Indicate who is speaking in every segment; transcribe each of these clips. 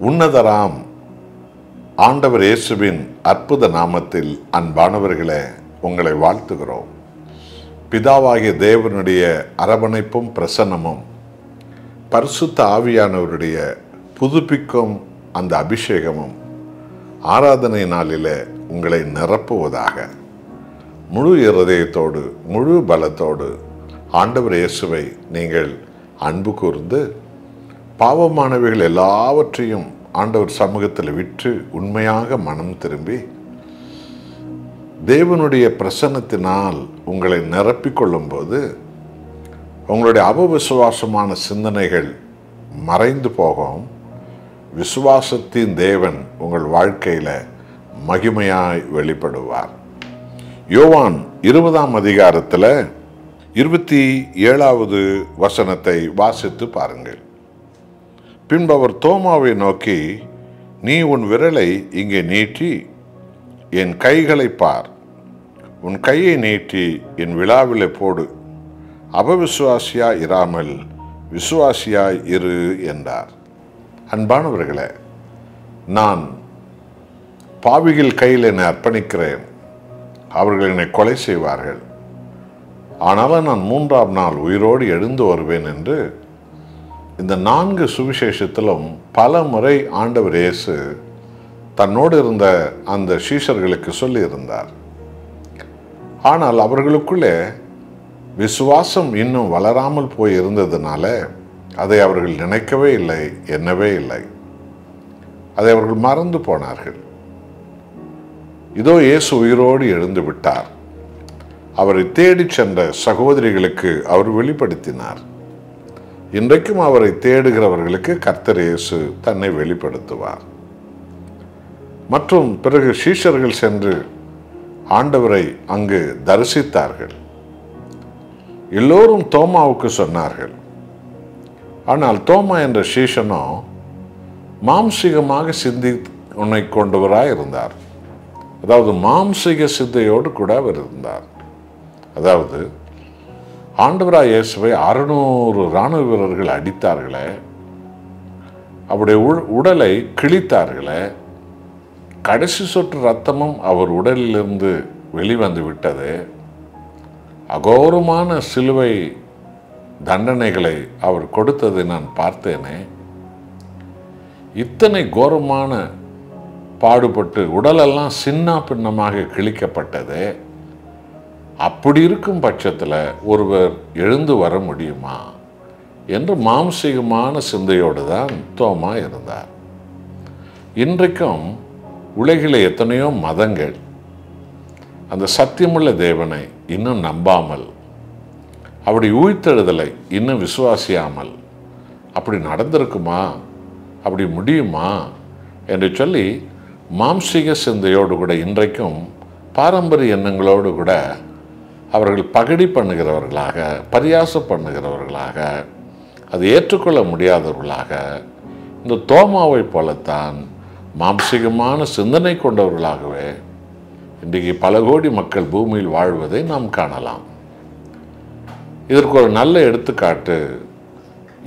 Speaker 1: உன்னதராம் ஆண்டவர் இயேசுவின் அற்புத நாமத்தில் அன்பானவர்களே, உங்களை வாழ்த்துகிறோம். பிதாவாகிய தேவனுடைய அரவணைப்பும் பிரசன்னமும் பரிசுத்த ஆவியானவருடைய புதுப்பிக்கும் அந்த அபிஷேகமும் ஆராதனை நாளில் உங்களை நிரப்புவதாக. முழு இருதயத்தோடு முழு பலத்தோடு ஆண்டவர் இயேசுவை நீங்கள் அன்பு கூர்ந்து பாவமானவைகள் எல்லாவற்றையும் ஆண்டவர் சமூகத்தில் விற்று உண்மையாக மனம் திரும்பி தேவனுடைய பிரசன்னத்தினால் உங்களை நிரப்பிக்கொள்ளும் போது உங்களுடைய அவவிசுவாசமான சிந்தனைகள் மறைந்து போகும். விசுவாசத்தின் தேவன் உங்கள் வாழ்க்கையில் மகிமையாய் வெளிப்படுவார். யோவான் 20ஆம் அதிகாரத்தில் 27வது வசனத்தை வாசித்து பாருங்கள். பின்பு அவர் தோமாவை நோக்கி, நீ உன் விரலை இங்கே நீட்டி என் கைகளை பார், உன் கையை நீட்டி என் விழாவிலே போடு, அவவிசுவாசியாய் இராமல் விசுவாசியாய் இரு என்றார். அன்பானவர்களே, நான் பாவிகள் கையில் என்னை அர்ப்பணிக்கிறேன், அவர்கள் என்னை கொலை செய்வார்கள், ஆனாலும் நான் 3ஆம் நாள் உயிரோடு எழுந்து வருவேன் என்று இந்த 4 சுவிசேஷத்திலும் பல முறை ஆண்டவர் இயேசு தன்னோடு இருந்த அந்த சீஷர்களுக்கு சொல்லியிருந்தார். ஆனால் அவர்களுக்குள்ளே விசுவாசம் இன்னும் வளராமல் போய் இருந்ததுனால அதை அவர்கள் நினைக்கவே இல்லை, எண்ணவே இல்லை. அதை அவர்கள் மறந்து போனார்கள். இதோ இயேசு உயிரோடு எழுந்து விட்டார். அவரை தேடி சென்ற சகோதரிகளுக்கு அவர் வெளிப்படுத்தினார். இன்றைக்கும் அவரை தேடுகிறவர்களுக்கு கர்த்தர் இயேசு தன்னை வெளிப்படுத்துவார். மற்றும் பிறகு சீஷர்கள் சென்று ஆண்டவரை அங்கு தரிசித்தார்கள். எல்லோரும் தோமாவுக்கு சொன்னார்கள். ஆனால் தோமா என்ற சீஷனோ மாம்சீகமாக சிந்தி உன்னை கொண்டவராய் இருந்தார். அதாவது மாம்சீக சிந்தையோடு கூட அவர் இருந்தார். அதாவது ஆண்டவராய் இயேசுவை 600 இராணுவ வீரர்கள் அடித்தார்களே, அவருடைய உடலை கிழித்தார்களே, கடைசி சொட்டு ரத்தமும் அவர் உடலிலிருந்து வெளிவந்து விட்டது. அகோரமான சிலுவை தண்டனைகளை அவர் கொடுத்ததை நான் பார்த்தேனே. இத்தனை கோரமான பாடுபட்டு உடலெல்லாம் சின்ன பின்னமாக கிழிக்கப்பட்டது. அப்படி இருக்கும் பட்சத்தில் ஒருவர் எழுந்து வர முடியுமா என்று மாம்சீகமான சிந்தையோடு தான் தோமா இருந்தார். இன்றைக்கும் உலகில் எத்தனையோ மதங்கள் அந்த சத்தியமுள்ள தேவனை இன்னும் நம்பாமல், அப்படி உயிர்த்தெழுதலை இன்னும் விசுவாசியாமல், அப்படி நடந்திருக்குமா, அப்படி முடியுமா என்று சொல்லி மாம்சீக சிந்தையோடு கூட இன்றைக்கும் பாரம்பரிய எண்ணங்களோடு கூட அவர்கள் பகடி பண்ணுகிறவர்களாக, பரியாசம் பண்ணுகிறவர்களாக, அது ஏற்றுக்கொள்ள முடியாதவர்களாக, இந்த தோமாவை போலத்தான் மாம்சீகமான சிந்தனை கொண்டவர்களாகவே இன்றைக்கு பல கோடி மக்கள் பூமியில் வாழ்வதை நாம் காணலாம். இதற்கு ஒரு நல்ல எடுத்துக்காட்டு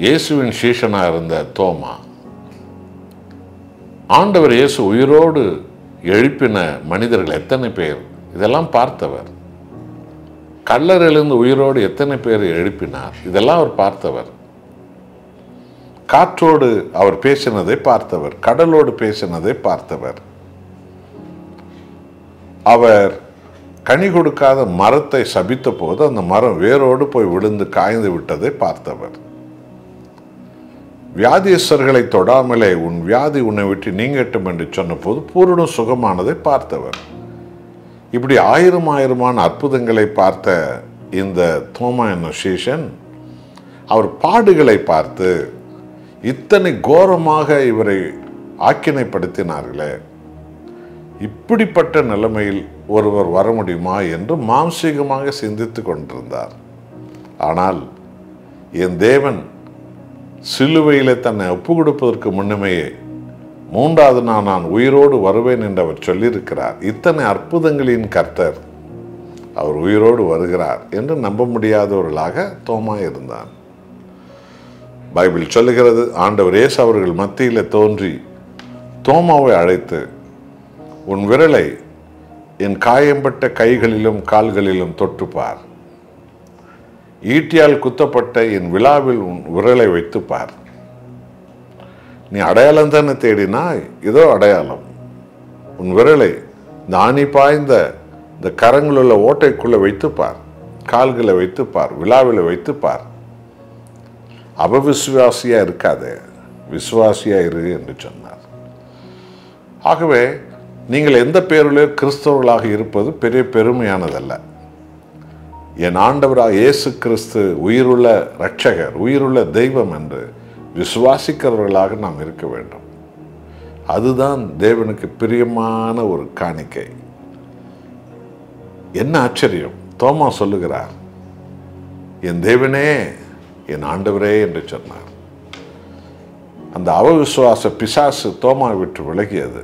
Speaker 1: இயேசுவின் சீஷனாக இருந்த தோமா. ஆண்டவர் இயேசு உயிரோடு எழுப்பின மனிதர்கள் எத்தனை பேர் இதெல்லாம் பார்த்தவர். கல்லறையிலிருந்து உயிரோடு எத்தனை பேர் எழுப்பினார், இதெல்லாம் அவர் பார்த்தவர். காற்றோடு அவர் பேசினதை பார்த்தவர், கடலோடு பேசினதை பார்த்தவர். அவர் கனி கொடுக்காத மரத்தை சபித்த போது அந்த மரம் வேரோடு போய் விழுந்து காய்ந்து விட்டதை பார்த்தவர். வியாதியஸ்தர்களை தொடாமலே உன் வியாதி உன்னை விட்டு நீங்கட்டும் என்று சொன்ன போது பூரண சுகமானதை பார்த்தவர். இப்படி ஆயிரமான அற்புதங்களை பார்த்த இந்த தோமா என்னும் சீஷன் அவர் பாடுகளை பார்த்து இத்தனை கோரமாக இவரை ஆக்கினைப்படுத்தினார்களே, இப்படிப்பட்ட நிலைமையில் ஒருவர் வர முடியுமா என்று மாம்சீகமாக சிந்தித்து கொண்டிருந்தார். ஆனால் என் தேவன் சிலுவையில் தன்னை ஒப்பு கொடுப்பதற்கு முன்னமேயே 3வது நாள் நான் உயிரோடு வருவேன் என்று அவர் சொல்லியிருக்கிறார். இத்தனை அற்புதங்களின் கர்த்தர் அவர் உயிரோடு வருகிறார் என்று நம்ப முடியாதவர்களாக தோமா இருந்தான். பைபிள் சொல்லுகிறது, ஆண்டவர் இயேசு அவர்கள் மத்தியில் தோன்றி தோமாவை அழைத்து, உன் விரலை என் காயம்பட்ட கைகளிலும் கால்களிலும் தொட்டுப்பார், ஈட்டியால் குத்தப்பட்ட என் விழாவில் உன் விரலை வைத்துப்பார். நீ அடையாளம் தானே தேடினாய், இதோ அடையாளம். உன் விரலை தானி பாய்ந்த இந்த கரங்களுள்ள ஓட்டைக்குள்ள வைத்துப்பார், கால்களை வைத்துப்பார், விழாவில் வைத்துப்பார். அபவிசுவாசியா இருக்காதே, விசுவாசியா இரு என்று சொன்னார். ஆகவே நீங்கள் எந்த பேரிலே கிறிஸ்தவர்களாக இருப்பது பெரிய பெருமையானதல்ல. என் ஆண்டவராக இயேசு கிறிஸ்து உயிருள்ள இரட்சகர், உயிருள்ள தெய்வம் என்று விசுவாசிக்கிறவர்களாக நாம் இருக்க வேண்டும். அதுதான் தேவனுக்கு பிரியமான ஒரு காணிக்கை. என்ன ஆச்சரியம்! தோமா சொல்லுகிறார், என் தேவனே, என் ஆண்டவரே என்று சொன்னார். அந்த அவவிசுவாச பிசாசு தோமாவை விட்டு விலகியது.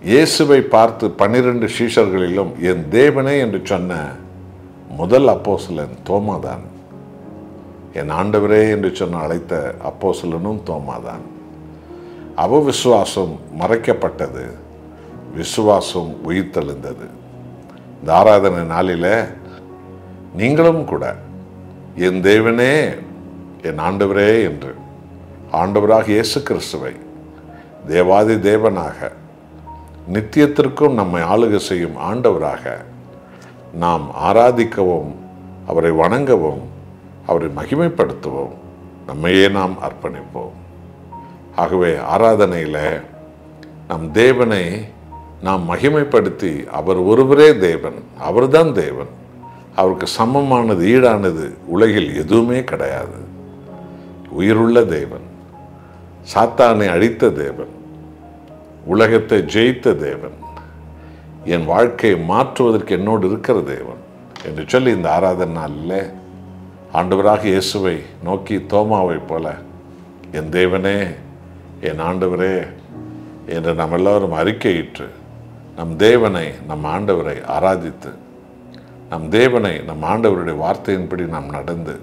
Speaker 1: இயேசுவை பார்த்து 12 சீஷர்களிலும் என் தேவனே என்று சொன்ன முதல் அப்போஸ்தலன் தோமாதான். என் ஆண்டவரே என்று சொன்ன அழைத்த அப்போஸ்தலனும் தோமாதான். அவவிசுவாசம் மறைக்கப்பட்டது, விசுவாசம் உயிர்த்தெழுந்தது. இந்த ஆராதனை நாளில் நீங்களும் கூட என் தேவனே, என் ஆண்டவரே என்று ஆண்டவராக இயேசு கிறிஸ்துவை தேவாதி தேவனாக, நித்தியத்திற்கும் நம்மை ஆளுகை செய்யும் ஆண்டவராக நாம் ஆராதிக்கவும், அவரை வணங்கவும், அவரை மகிமைப்படுத்தவும் நம்மையே நாம் அர்ப்பணிப்போம். ஆகவே ஆராதனையில் நம் தேவனை நாம் மகிமைப்படுத்தி, அவர் ஒருவரே தேவன், அவர்தான் தேவன், அவருக்கு சமமானது ஈடானது உலகில் எதுவுமே கிடையாது. உயிருள்ள தேவன், சாத்தானை அழித்த தேவன், உலகத்தை ஜெயித்த தேவன், என் வாழ்க்கையை மாற்றுவதற்கு என்னோடு இருக்கிற தேவன் என்று சொல்லி இந்த ஆராதனை நாளில் ஆண்டவராக இயேசுவை நோக்கி தோமாவை போல என் தேவனே, என் ஆண்டவரே என்று நாம் எல்லோரும் அறிக்கையிட்டு நம் தேவனை, நம் ஆண்டவரை ஆராதித்து, நம் தேவனை, நம் ஆண்டவருடைய வார்த்தையின்படி நாம் நடந்து,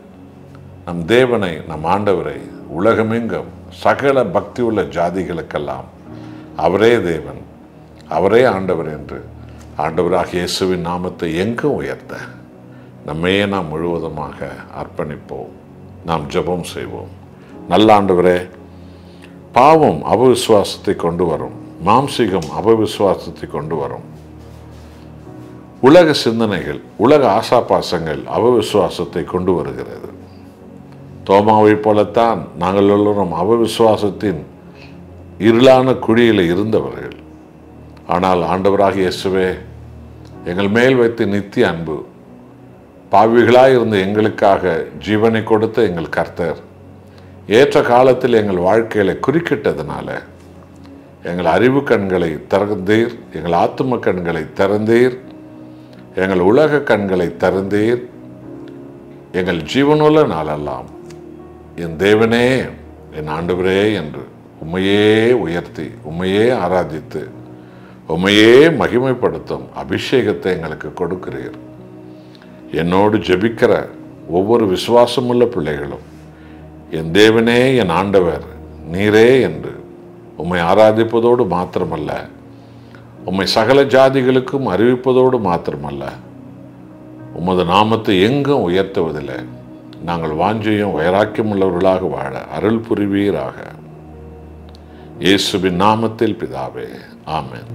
Speaker 1: நம் தேவனை, நம் ஆண்டவரை உலகமெங்கும் சகல பக்தி உள்ள ஜாதிகளுக்கெல்லாம் அவரே தேவன், அவரே ஆண்டவர் என்று ஆண்டவராக இயேசுவின் நாமத்தை எங்கும் உயர்த்த நம்மையே நாம் முழுவதுமாக அர்ப்பணிப்போம். நாம் ஜெபம் செய்வோம். நல்ல ஆண்டவரே, பாவம் அவவிசுவாசத்தை கொண்டு வரும், மாம்சீகம் அவவிசுவாசத்தை கொண்டு வரும், உலக சிந்தனைகள், உலக ஆசாபாசங்கள் அவவிசுவாசத்தை கொண்டு வருகிறது. தோமாவை போலத்தான் நாங்கள் எல்லோரும் அவவிசுவாசத்தின் இருளான குழியில் இருந்தவர்கள். ஆனால் ஆண்டவராக இயேசுவே, எங்கள் மேல் வைத்த நித்திய அன்பு, பாவிகளாய் இருந்த எங்களுக்காக ஜீவனை கொடுத்த எங்கள் கர்த்தர் ஏற்ற காலத்தில் எங்கள் வாழ்க்கையில குறுக்கிட்டதுனால எங்கள் அறிவு கண்களை திறந்தீர், எங்கள் ஆத்தும கண்களை திறந்தீர், எங்கள் உலக கண்களை திறந்தீர். எங்கள் ஜீவனுள்ள நாளெல்லாம் என் தேவனே, என் ஆண்டவரே என்று உம்மையே உயர்த்தி, உம்மையே ஆராதித்து, உம்மையே மகிமைப்படுத்தும் அபிஷேகத்தை எங்களுக்கு கொடுக்கிறீர். என்னோடு ஜெபிக்கிற ஒவ்வொரு விசுவாசமுள்ள பிள்ளைகளும் என் தேவனே, என் ஆண்டவர் நீரே என்று உம்மை ஆராதிப்பதோடு மாத்திரமல்ல, உம்மை சகல ஜாதிகளுக்கும் அறிவிப்பதோடு மாத்திரமல்ல, உமது நாமத்தை எங்கும் உயர்த்துவதில்லை நாங்கள் வாஞ்சையும் வைராக்கியம் உள்ளவர்களாக வாழ அருள் புரிவீராக. இயேசுவின் நாமத்தில் பிதாவே, ஆமென்.